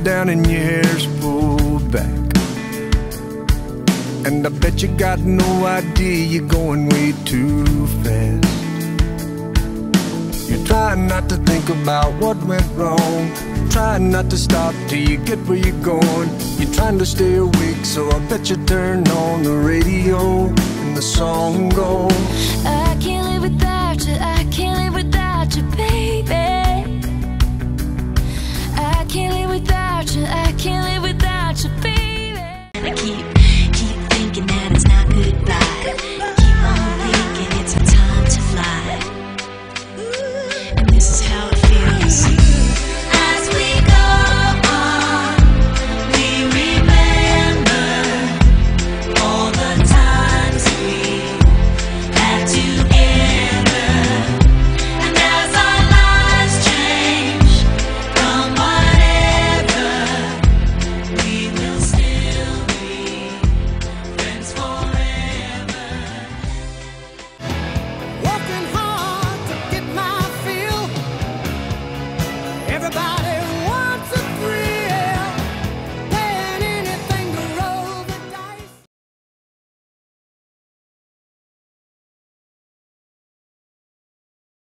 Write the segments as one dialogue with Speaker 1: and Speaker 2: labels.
Speaker 1: down and your hair's pulled back. And I bet you got no idea you're going way too fast. You're trying not to think about what went wrong, trying not to stop till you get where you're going. You're trying to stay awake, so I bet you turn on the radio and the song goes,
Speaker 2: I can't live without you, I can't live without you, baby. I can't live without you, I can't live without you, baby. And I keep thinking that it's not goodbye. Keep on thinking it's our time to fly. And this is how it feels. As we go on, we remember all the times we had together. And as our lives change from whatever, we will still be friends forever.
Speaker 3: Working hard to get my fill. Everybody wants a thrill. Paying anything to roll the dice.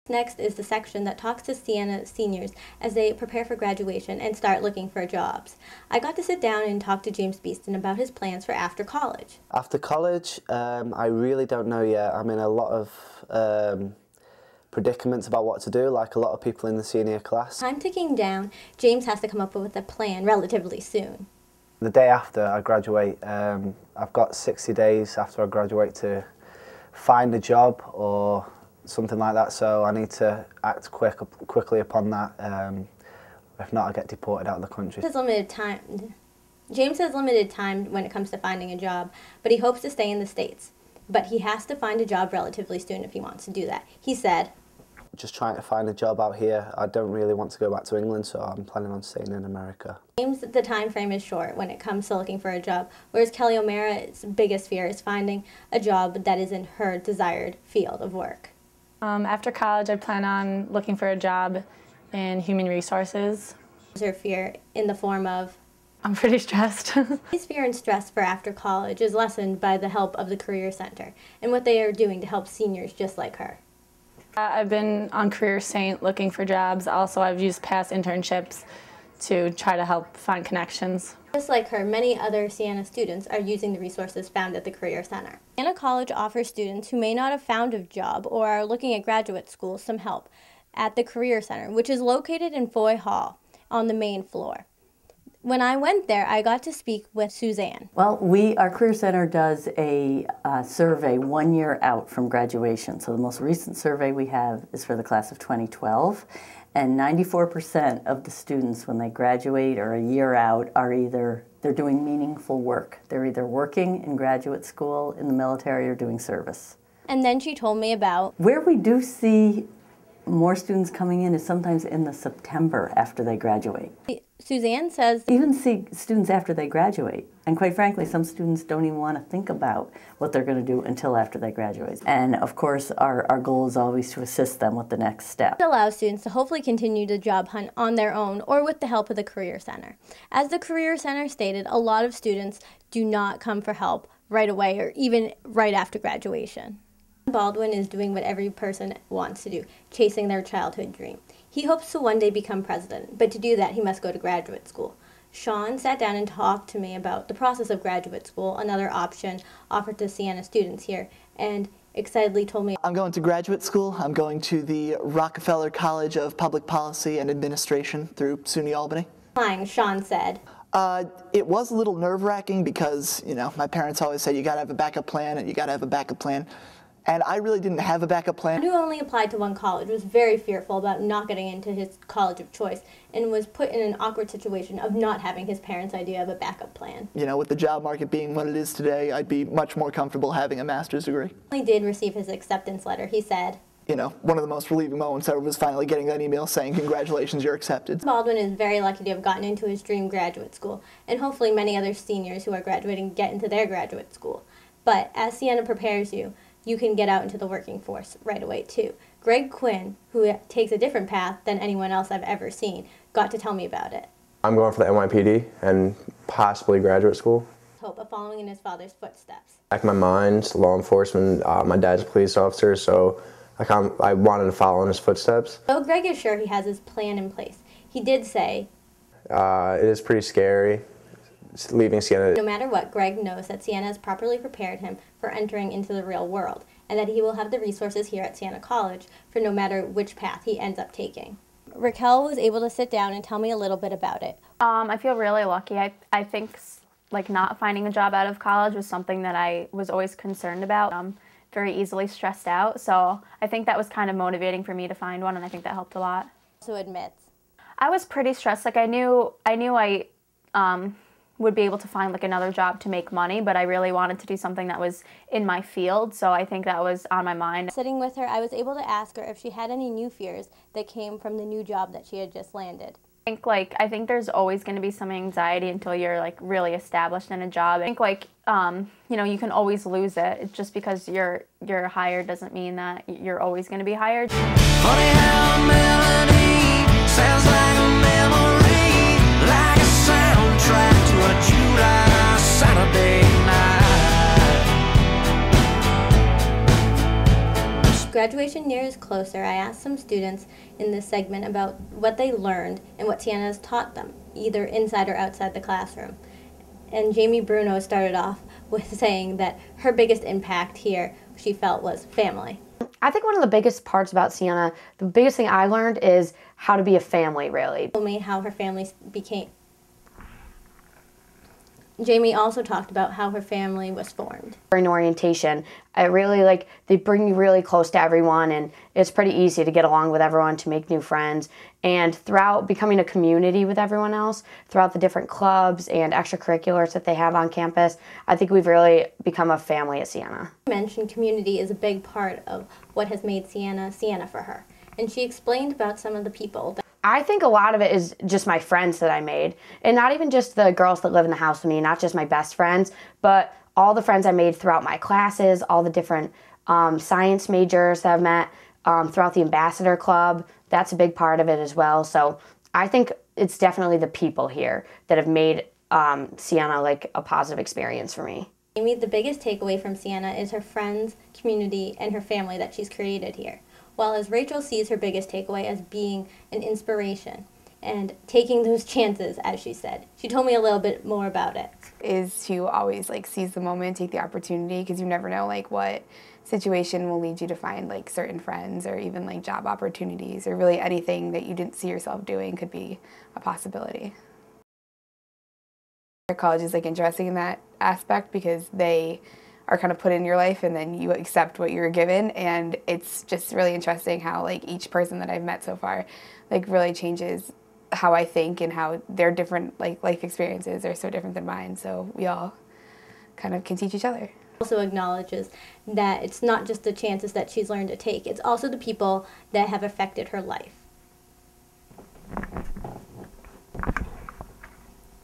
Speaker 4: Next is the section that talks to Siena seniors as they prepare for graduation and start looking for jobs. I got to sit down and talk to James Beeston about his plans for after college.
Speaker 5: After college, I really don't know yet. I'm in a lot of predicaments about what to do, like a lot of people in the senior class.
Speaker 4: Time ticking down, James has to come up with a plan relatively soon.
Speaker 5: The day after I graduate, I've got 60 days after I graduate to find a job or something like that, so I need to act quickly upon that. If not, I get deported out of the country.
Speaker 4: James has limited time when it comes to finding a job, but he hopes to stay in the States. But he has to find a job relatively soon if he wants to do that. He said,
Speaker 5: Just trying to find a job out here. I don't really want to go back to England, so I'm planning on staying in America.
Speaker 4: James, the time frame is short when it comes to looking for a job, whereas Kelly O'Mara's biggest fear is finding a job that is in her desired field of work.
Speaker 6: After college, I plan on looking for a job in human resources.
Speaker 4: Her fear in the form of,
Speaker 6: I'm pretty stressed.
Speaker 4: his fear and stress for after college is lessened by the help of the Career Center and what they are doing to help seniors just like her.
Speaker 6: I've been on Career Saint looking for jobs. Also, I've used past internships to try to help find connections.
Speaker 4: Just like her, many other Siena students are using the resources found at the Career Center. Siena College offers students who may not have found a job or are looking at graduate school some help at the Career Center, which is located in Foy Hall on the main floor. When I went there, I got to speak with Suzanne.
Speaker 7: Well, our Career Center does a survey 1 year out from graduation. So the most recent survey we have is for the class of 2012. And 94% of the students, when they graduate or a year out, are they're doing meaningful work. They're either working in graduate school, in the military, or doing service.
Speaker 4: And then she told me about
Speaker 7: where we do see more students coming in is sometimes in the September after they graduate.
Speaker 4: Suzanne says
Speaker 7: even see students after they graduate. And quite frankly, some students don't even want to think about what they're going to do until after they graduate. And of course, our goal is always to assist them with the next step.
Speaker 4: It allows students to hopefully continue the job hunt on their own or with the help of the Career Center. As the Career Center stated, a lot of students do not come for help right away or even right after graduation. Baldwin is doing what every person wants to do, chasing their childhood dream. He hopes to one day become president, but to do that he must go to graduate school. Sean sat down and talked to me about the process of graduate school, another option offered to Siena students here, and excitedly told me,
Speaker 8: I'm going to graduate school. I'm going to the Rockefeller College of Public Policy and Administration through SUNY Albany.
Speaker 4: Sean said,
Speaker 8: It was a little nerve-wracking because, you know, my parents always said you gotta have a backup plan and you gotta have a backup plan. And I really didn't have a backup plan.
Speaker 4: Who only applied to one college was very fearful about not getting into his college of choice and was put in an awkward situation of not having his parents' idea of a backup plan.
Speaker 8: You know, with the job market being what it is today, I'd be much more comfortable having a master's degree.
Speaker 4: He did receive his acceptance letter. He said,
Speaker 8: you know, one of the most relieving moments ever was finally getting that email saying, congratulations, you're accepted.
Speaker 4: Baldwin is very lucky to have gotten into his dream graduate school, and hopefully many other seniors who are graduating get into their graduate school. But as Siena prepares you, you can get out into the working force right away too. Greg Quinn, who takes a different path than anyone else I've ever seen, got to tell me about it.
Speaker 9: I'm going for the NYPD and possibly graduate school.
Speaker 4: Hope of following in his father's footsteps.
Speaker 9: Back in my mind, law enforcement, my dad's a police officer, so I wanted to follow in his footsteps.
Speaker 4: Though Greg is sure he has his plan in place, he did say,
Speaker 9: it is pretty scary leaving Siena.
Speaker 4: no matter what, Greg knows that Siena has properly prepared him for entering into the real world, and that he will have the resources here at Siena College for no matter which path he ends up taking. Raquel was able to sit down and tell me a little bit about it.
Speaker 6: I feel really lucky. I think like not finding a job out of college was something that I was always concerned about. I'm very easily stressed out, so I think that was kind of motivating for me to find one, and I think that helped a lot.
Speaker 4: Also admits,
Speaker 6: I was pretty stressed. Like I knew I would be able to find like another job to make money, but I really wanted to do something that was in my field, so I think that was on my mind.
Speaker 4: Sitting with her, I was able to ask her if she had any new fears that came from the new job that she had just landed.
Speaker 6: I think there's always going to be some anxiety until you're like really established in a job. I think you know, you can always lose it. It's just because you're hired doesn't mean that you're always going to be hired.
Speaker 3: Funny how a melody sounds like a memory, like a soundtrack to a July Saturday night.
Speaker 4: Graduation year is closer. I asked some students in this segment about what they learned and what Siena has taught them, either inside or outside the classroom. And Jamie Bruno started off with saying that her biggest impact here, she felt, was family.
Speaker 10: I think one of the biggest parts about Siena, the biggest thing I learned is how to be a family, really.
Speaker 4: Told me how her family became. Jamie also talked about how her family was formed.
Speaker 10: In orientation, I really they bring you really close to everyone, and it's pretty easy to get along with everyone, to make new friends. And throughout becoming a community with everyone else, throughout the different clubs and extracurriculars that they have on campus, I think we've really become a family at Siena.
Speaker 4: She mentioned community is a big part of what has made Siena, Siena for her. And she explained about some of the people that
Speaker 10: I think a lot of it is just my friends that I made, and not even just the girls that live in the house with me, not just my best friends, but all the friends I made throughout my classes, all the different science majors that I've met throughout the Ambassador Club. That's a big part of it as well. So I think it's definitely the people here that have made Siena like a positive experience for me.
Speaker 4: Amy, the biggest takeaway from Siena is her friends, community, and her family that she's created here. While as Rachel sees her biggest takeaway as being an inspiration and taking those chances, as she said. She told me a little bit more about it.
Speaker 11: Is to always seize the moment, take the opportunity, because you never know what situation will lead you to find certain friends or even job opportunities, or really anything that you didn't see yourself doing could be a possibility. College is interesting in that aspect because they are kind of put in your life and then you accept what you're given, and it's just really interesting how each person that I've met so far really changes how I think and how their different life experiences are so different than mine, so we all kind of can teach each other.
Speaker 4: Also acknowledges that it's not just the chances that she's learned to take, it's also the people that have affected her life.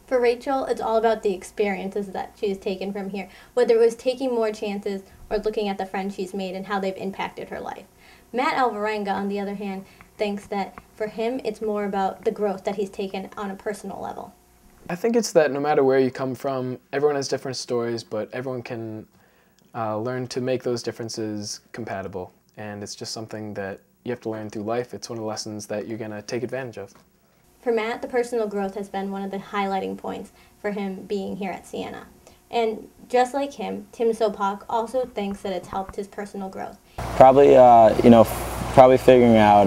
Speaker 4: For Rachel, it's all about the experiences that she's taken from here, whether it was taking more chances or looking at the friends she's made and how they've impacted her life. Matt Alvarenga, on the other hand, thinks that for him, it's more about the growth that he's taken on a personal level.
Speaker 12: I think it's that no matter where you come from, everyone has different stories, but everyone can learn to make those differences compatible. And it's just something that you have to learn through life. It's one of the lessons that you're going to take advantage of.
Speaker 4: For Matt, the personal growth has been one of the highlighting points for him being here at Siena. And just like him, Tim Sopak also thinks that it's helped his personal growth.
Speaker 13: Probably, probably figuring out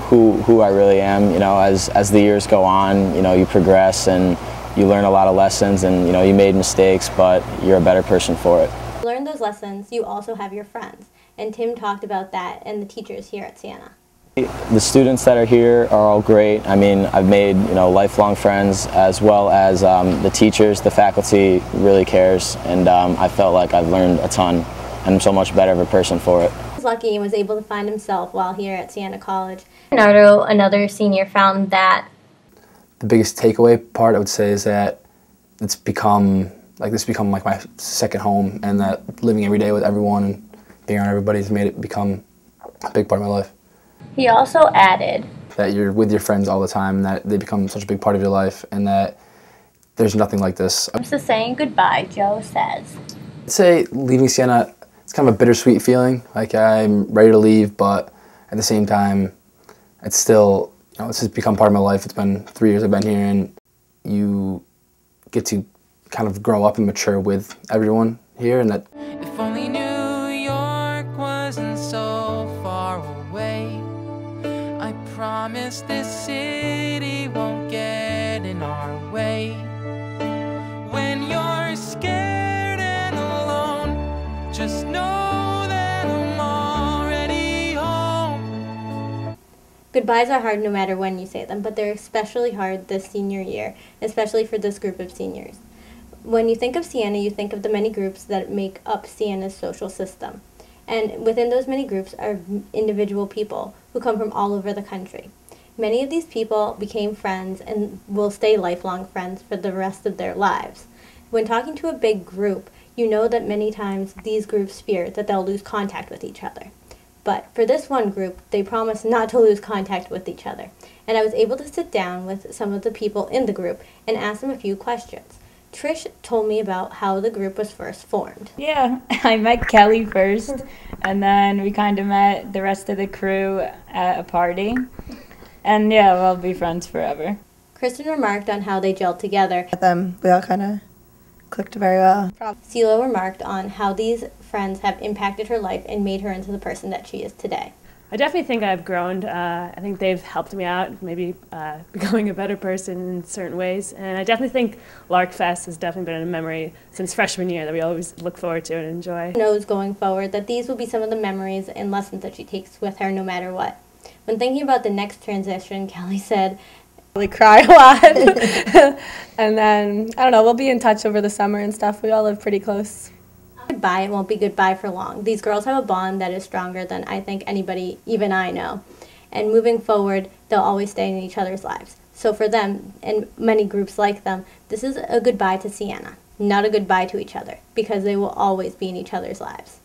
Speaker 13: who I really am. As the years go on, you progress and you learn a lot of lessons, and you made mistakes, but you're a better person for it.
Speaker 4: To learn those lessons, you also have your friends, and Tim talked about that and the teachers here at Siena.
Speaker 13: The students that are here are all great. I mean, I've made lifelong friends, as well as the teachers, the faculty really cares, and I felt like I've learned a ton, and I'm so much better of a person for it.
Speaker 4: He was lucky and was able to find himself while here at Siena College. Bernardo, another senior, found that
Speaker 14: the biggest takeaway part I would say is that this become like my second home, and that living every day with everyone and being around everybody has made it become a big part of my life.
Speaker 4: He also added,
Speaker 14: that you're with your friends all the time, and that they become such a big part of your life, and that there's nothing like this.
Speaker 4: So saying goodbye, Joe says.
Speaker 14: I'd say leaving Siena, it's kind of a bittersweet feeling. Like, I'm ready to leave, but at the same time, it's still, this has become part of my life. It's been 3 years I've been here, and you get to kind of grow up and mature with everyone here, and that.
Speaker 3: If only New York wasn't so far away, I promise this city won't get in our way. When you're scared and alone, just know that I'm already home.
Speaker 4: Goodbyes are hard no matter when you say them, but they're especially hard this senior year, especially for this group of seniors. When you think of Siena, you think of the many groups that make up Siena's social system. And within those many groups are individual people who come from all over the country. Many of these people became friends and will stay lifelong friends for the rest of their lives. When talking to a big group, you know that many times these groups fear that they'll lose contact with each other. But for this one group, they promised not to lose contact with each other. And I was able to sit down with some of the people in the group and ask them a few questions. Trish told me about how the group was first formed.
Speaker 15: Yeah, I met Kelly first, and then we kind of met the rest of the crew at a party. And yeah, we'll be friends forever.
Speaker 4: Kristen remarked on how they gelled together.
Speaker 16: We all kind of clicked very well.
Speaker 4: CeeLo remarked on how these friends have impacted her life and made her into the person that she is today.
Speaker 17: I definitely think I've grown. I think they've helped me out, maybe becoming a better person in certain ways. And I definitely think Lark Fest has definitely been a memory since freshman year that we always look forward to and enjoy.
Speaker 4: She knows going forward that these will be some of the memories and lessons that she takes with her no matter what. When thinking about the next transition, Kelly said,
Speaker 16: We cry a lot. And then, I don't know, we'll be in touch over the summer and stuff. We all live pretty close.
Speaker 4: Goodbye, it won't be goodbye for long. These girls have a bond that is stronger than I think anybody, even I know. And moving forward, they'll always stay in each other's lives. So for them, and many groups like them, this is a goodbye to Siena, not a goodbye to each other, because they will always be in each other's lives.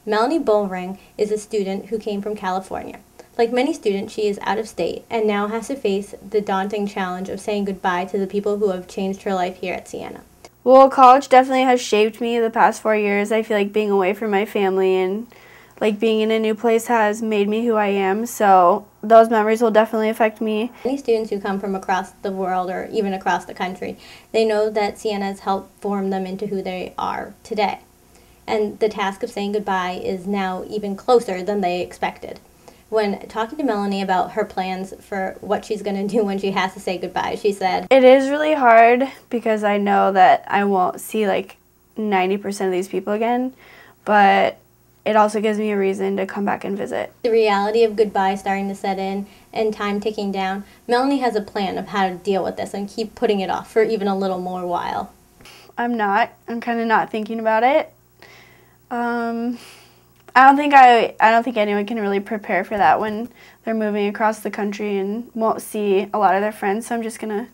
Speaker 4: Melanie Bullring is a student who came from California. Like many students, she is out of state and now has to face the daunting challenge of saying goodbye to the people who have changed her life here at Siena.
Speaker 18: Well, college definitely has shaped me the past 4 years. I feel like being away from my family and like being in a new place has made me who I am, so those memories will definitely affect me.
Speaker 4: Many students who come from across the world or even across the country, they know that Siena has helped form them into who they are today. And the task of saying goodbye is now even closer than they expected. When talking to Melanie about her plans for what she's going to do when she has to say goodbye, she said,
Speaker 18: "It is really hard because I know that I won't see like 90% of these people again, but it also gives me a reason to come back and visit."
Speaker 4: The reality of goodbye starting to set in and time ticking down, Melanie has a plan of how to deal with this and keep putting it off for even a little more while.
Speaker 18: I'm kind of not thinking about it. I don't think anyone can really prepare for that when they're moving across the country and won't see a lot of their friends. So I'm just gonna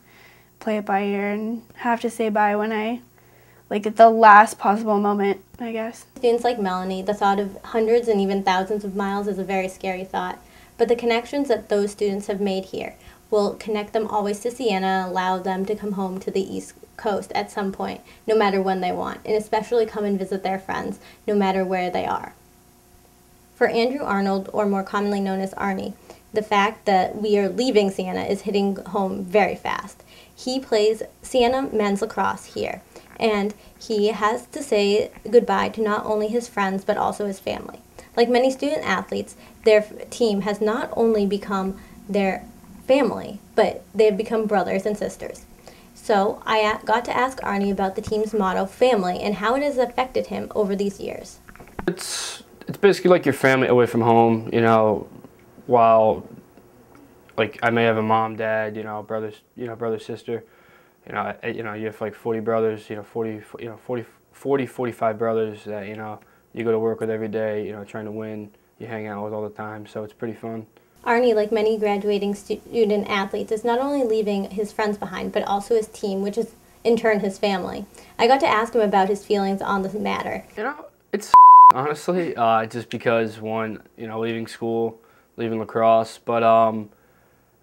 Speaker 18: play it by ear and have to say bye when at the last possible moment, I guess.
Speaker 4: Students like Melanie, the thought of hundreds and even thousands of miles is a very scary thought. But the connections that those students have made here will connect them always to Siena and allow them to come home to the East Coast at some point, no matter when they want, and especially come and visit their friends, no matter where they are. For Andrew Arnold, or more commonly known as Arnie, the fact that we are leaving Siena is hitting home very fast. He plays Siena men's lacrosse here, and he has to say goodbye to not only his friends but also his family. Like many student athletes, their team has not only become their family, but they have become brothers and sisters. So I got to ask Arnie about the team's motto, family, and how it has affected him over these years.
Speaker 19: It's basically like your family away from home, while like I may have a mom, dad, brothers, brother, sister, you have like 40 brothers, 45 brothers that, you go to work with every day, trying to win, you hang out with all the time, so it's pretty fun.
Speaker 4: Arnie, like many graduating student athletes, is not only leaving his friends behind, but also his team, which is in turn his family. I got to ask him about his feelings on this matter.
Speaker 19: It's honestly, just because, one, leaving school, leaving lacrosse, but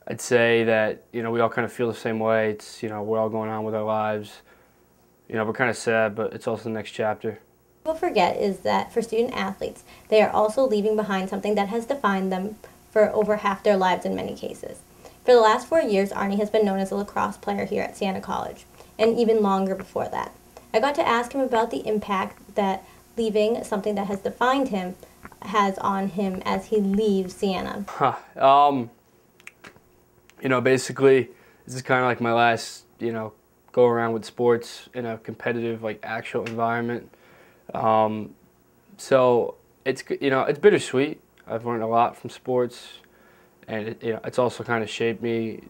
Speaker 19: I'd say that, you know, we all kind of feel the same way. It's, you know, we're all going on with our lives. You know, we're kind of sad, but it's also the next chapter.
Speaker 4: What people forget is that for student athletes, they are also leaving behind something that has defined them for over half their lives in many cases. For the last 4 years, Arnie has been known as a lacrosse player here at Siena College, and even longer before that. I got to ask him about the impact that leaving something that has defined him has on him as he leaves Siena.
Speaker 19: You know, basically, this is kind of like my last, you know, go around with sports in a competitive, like, actual environment. So it's, you know, it's bittersweet. I've learned a lot from sports, and it, you know, it's also kind of shaped me,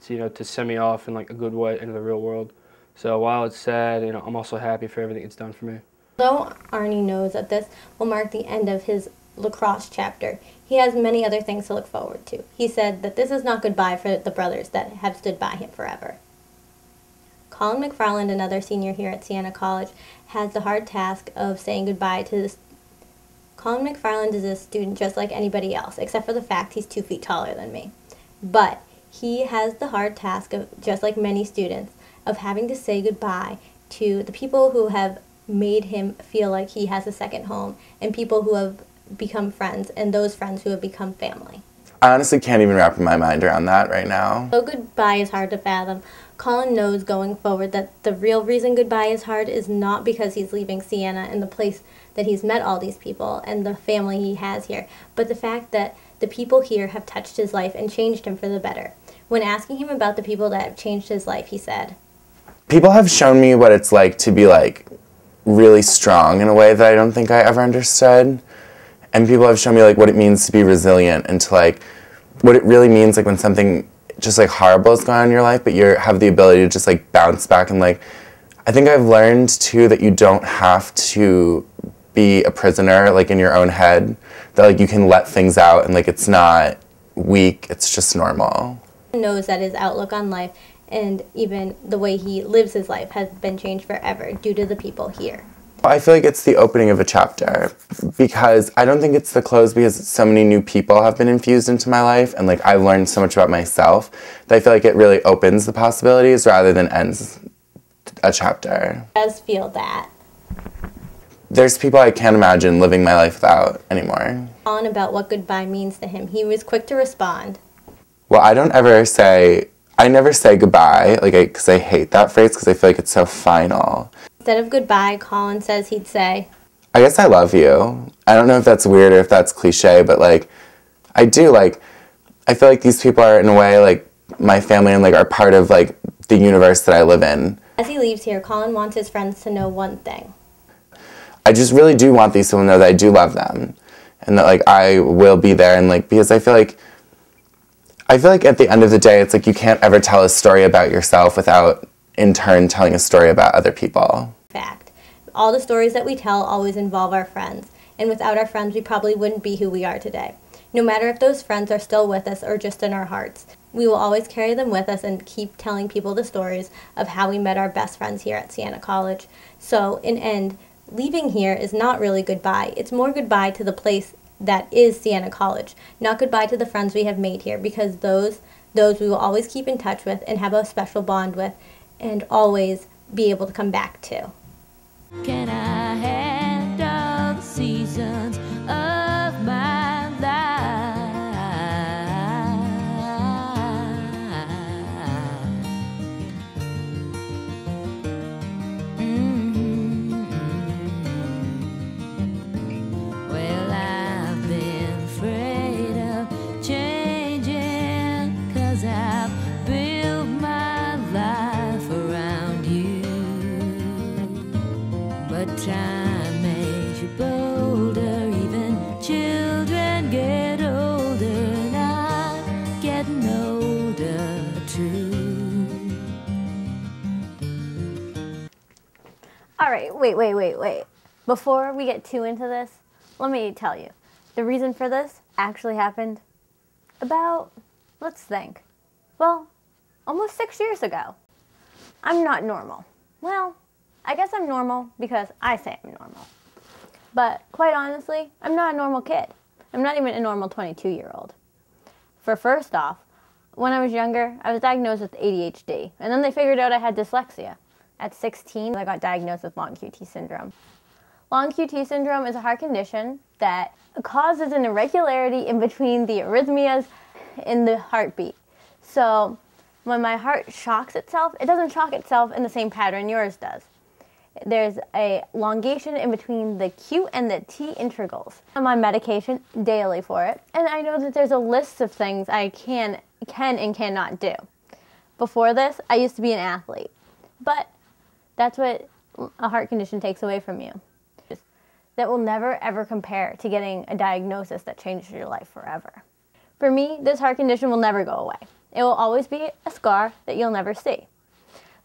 Speaker 19: you know, to send me off in like a good way into the real world. So while it's sad, you know, I'm also happy for everything it's done for me.
Speaker 4: Although Arnie knows that this will mark the end of his lacrosse chapter, he has many other things to look forward to. He said that this is not goodbye for the brothers that have stood by him forever. Colin McFarland, another senior here at Siena College, has the hard task of saying goodbye to this. Colin McFarland is a student just like anybody else, except for the fact he's 2 feet taller than me. But he has the hard task of, just like many students, of having to say goodbye to the people who have made him feel like he has a second home, and people who have become friends, and those friends who have become family.
Speaker 20: I honestly can't even wrap my mind around that right now.
Speaker 4: Though goodbye is hard to fathom, Colin knows going forward that the real reason goodbye is hard is not because he's leaving Siena and the place that he's met all these people and the family he has here, but the fact that the people here have touched his life and changed him for the better. When asking him about the people that have changed his life, he said,
Speaker 20: People have shown me what it's like to be like really strong in a way that I don't think I ever understood. And people have shown me like what it means to be resilient and to like what it really means like when something just like horrible is going on in your life, but you have the ability to just like bounce back. And like I think I've learned too that you don't have to be a prisoner like in your own head, that like you can let things out and like it's not weak, it's just normal.
Speaker 4: He knows that his outlook on life and even the way he lives his life has been changed forever due to the people here.
Speaker 20: I feel like it's the opening of a chapter, because I don't think it's the close, because so many new people have been infused into my life and like I've learned so much about myself that I feel like it really opens the possibilities rather than ends a chapter.
Speaker 4: He does feel that.
Speaker 20: There's people I can't imagine living my life without anymore.
Speaker 4: On about what goodbye means to him, he was quick to respond.
Speaker 20: Well, I never say goodbye, like because I hate that phrase because I feel like it's so final.
Speaker 4: Instead of goodbye, Colin says he'd say,
Speaker 20: I guess I love you. I don't know if that's weird or if that's cliche, but like, I do, like, I feel like these people are in a way like my family and like are part of like the universe that I live in.
Speaker 4: As he leaves here, Colin wants his friends to know one thing.
Speaker 20: I just really do want these people to know that I do love them and that like I will be there, and like because I feel like at the end of the day it's like you can't ever tell a story about yourself without in turn telling a story about other people.
Speaker 4: Fact. All the stories that we tell always involve our friends, and without our friends we probably wouldn't be who we are today. No matter if those friends are still with us or just in our hearts, we will always carry them with us and keep telling people the stories of how we met our best friends here at Siena College. So, in end, leaving here is not really goodbye. It's more goodbye to the place that is Siena College, not goodbye to the friends we have made here, because those we will always keep in touch with and have a special bond with and always be able to come back to.
Speaker 2: Can I handle the seasons of my life? Well, I've been afraid of changing, 'cause I've built my life around you. But time makes you bolder, even children get older, and I'm getting older too.
Speaker 4: All right, wait. Before we get too into this, let me tell you. The reason for this actually happened about, let's think, well, almost 6 years ago. I'm not normal. Well, I guess I'm normal because I say I'm normal. But quite honestly, I'm not a normal kid. I'm not even a normal 22-year-old. For first off, When I was younger, I was diagnosed with ADHD, and then they figured out I had dyslexia. At 16, I got diagnosed with long QT syndrome. Long QT syndrome is a heart condition that causes an irregularity in between the arrhythmias in the heartbeat. So when my heart shocks itself, it doesn't shock itself in the same pattern yours does. There's a elongation in between the Q and the T integrals. I'm on medication daily for it, and I know that there's a list of things I can and cannot do. Before this, I used to be an athlete, but that's what a heart condition takes away from you. That will never ever compare to getting a diagnosis that changes your life forever. For me, this heart condition will never go away. It will always be a scar that you'll never see.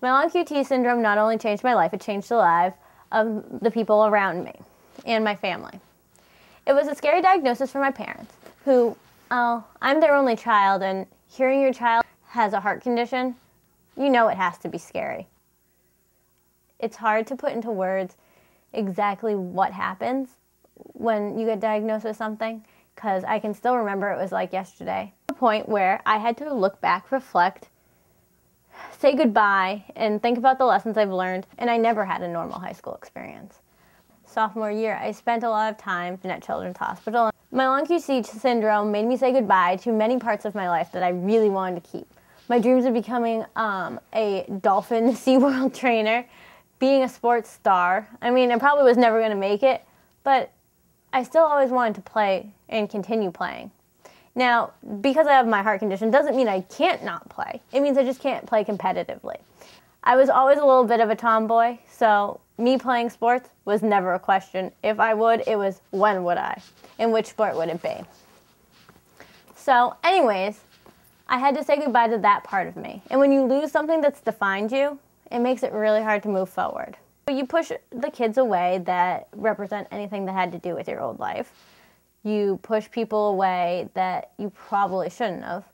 Speaker 4: My long QT syndrome not only changed my life, it changed the lives of the people around me and my family. It was a scary diagnosis for my parents, who, I'm their only child, and hearing your child has a heart condition, you know it has to be scary. It's hard to put into words exactly what happens when you get diagnosed with something, because I can still remember it was like yesterday. A point where I had to look back, reflect, say goodbye, and think about the lessons I've learned, and I never had a normal high school experience. Sophomore year, I spent a lot of time at Children's Hospital. My long QT syndrome made me say goodbye to many parts of my life that I really wanted to keep. My dreams of becoming a dolphin SeaWorld trainer, being a sports star. I mean, I probably was never going to make it, but I still always wanted to play and continue playing. Now, because I have my heart condition doesn't mean I can't not play. It means I just can't play competitively. I was always a little bit of a tomboy, so me playing sports was never a question. If I would, it was when would I? And which sport would it be? So anyways, I had to say goodbye to that part of me. And when you lose something that's defined you, it makes it really hard to move forward. You push the kids away that represent anything that had to do with your old life. You push people away that you probably shouldn't have.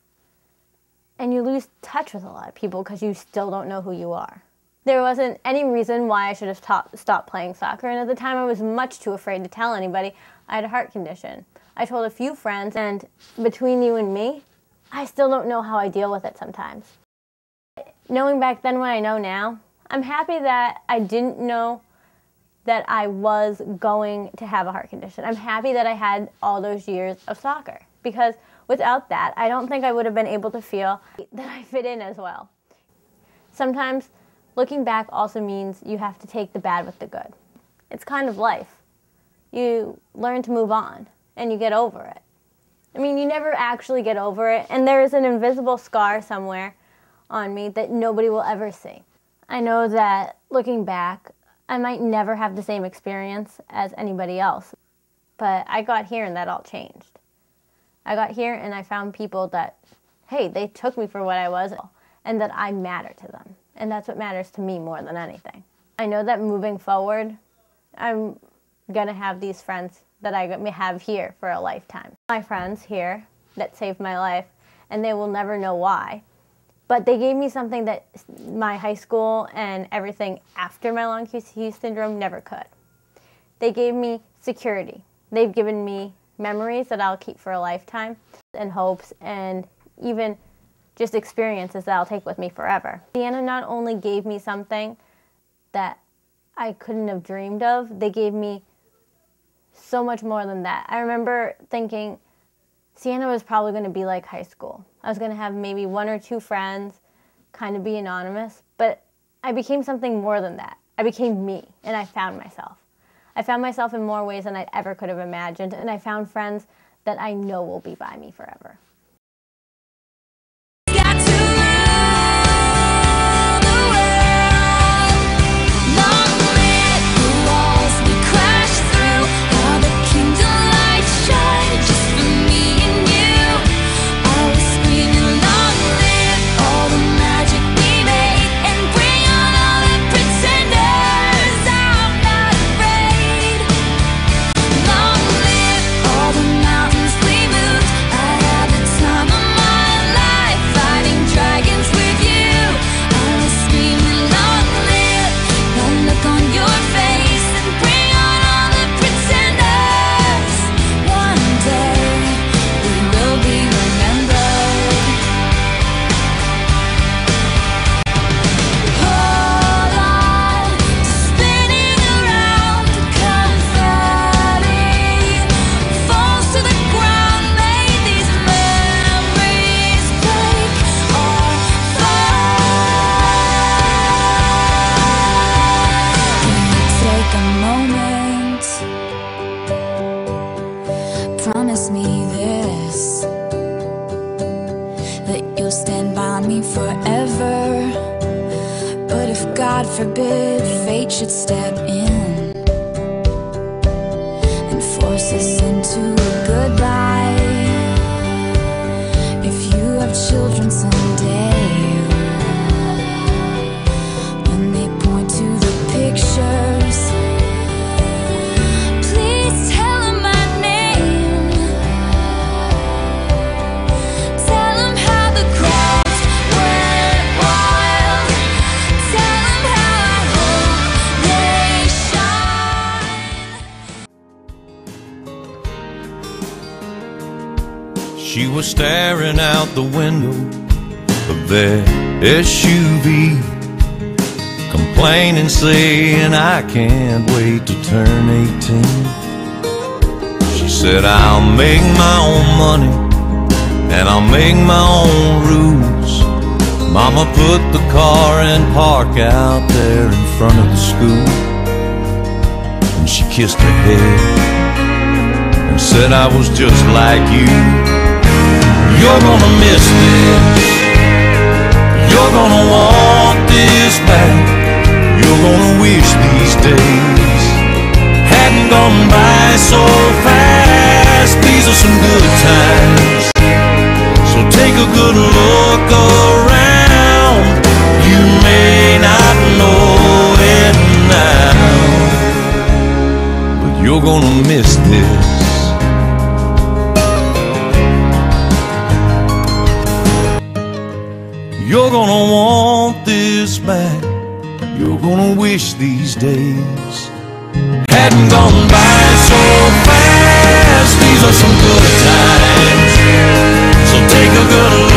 Speaker 4: And you lose touch with a lot of people because you still don't know who you are. There wasn't any reason why I should have stopped playing soccer, and at the time I was much too afraid to tell anybody I had a heart condition. I told a few friends, and between you and me, I still don't know how I deal with it sometimes. Knowing back then what I know now, I'm happy that I didn't know that I was going to have a heart condition. I'm happy that I had all those years of soccer, because without that, I don't think I would have been able to feel that I fit in as well. Sometimes looking back also means you have to take the bad with the good. It's kind of life. You learn to move on and you get over it. I mean, you never actually get over it, and there is an invisible scar somewhere on me that nobody will ever see. I know that looking back, I might never have the same experience as anybody else, but I got here and that all changed. I got here and I found people that, hey, they took me for what I was, and that I matter to them. And that's what matters to me more than anything. I know that moving forward, I'm gonna have these friends that I have here for a lifetime. My friends here that saved my life, and they will never know why. But they gave me something that my high school and everything after my long QT syndrome never could. They gave me security. They've given me memories that I'll keep for a lifetime, and hopes, and even just experiences that I'll take with me forever. Sienna not only gave me something that I couldn't have dreamed of, they gave me so much more than that. I remember thinking Sienna was probably going to be like high school. I was going to have maybe 1 or 2 friends, kind of be anonymous, but I became something more than that. I became me, and I found myself. I found myself in more ways than I ever could have imagined, and I found friends that I know will be by me forever.
Speaker 2: All the mountains we moved, I had the forbid fate should step in and force us into a goodbye. If you have children someday, when they point to the pictures, please tell them my name. Tell them how the crowds went wild. Tell them how I hope they shine.
Speaker 3: She was staring out the window of their SUV, complaining, saying, I can't wait to turn 18. She said, I'll make my own money and I'll make my own rules. Mama put the car in park out there in front of the school, and she kissed her head and said, I was just like you. You're gonna miss this, you're gonna want this back, you're gonna wish these days hadn't gone by so fast. These are some good times, so take a good look around. You may not know it now, but you're gonna miss this. You're gonna want this back, you're gonna wish these days hadn't gone by so fast. These are some good times, so take a good look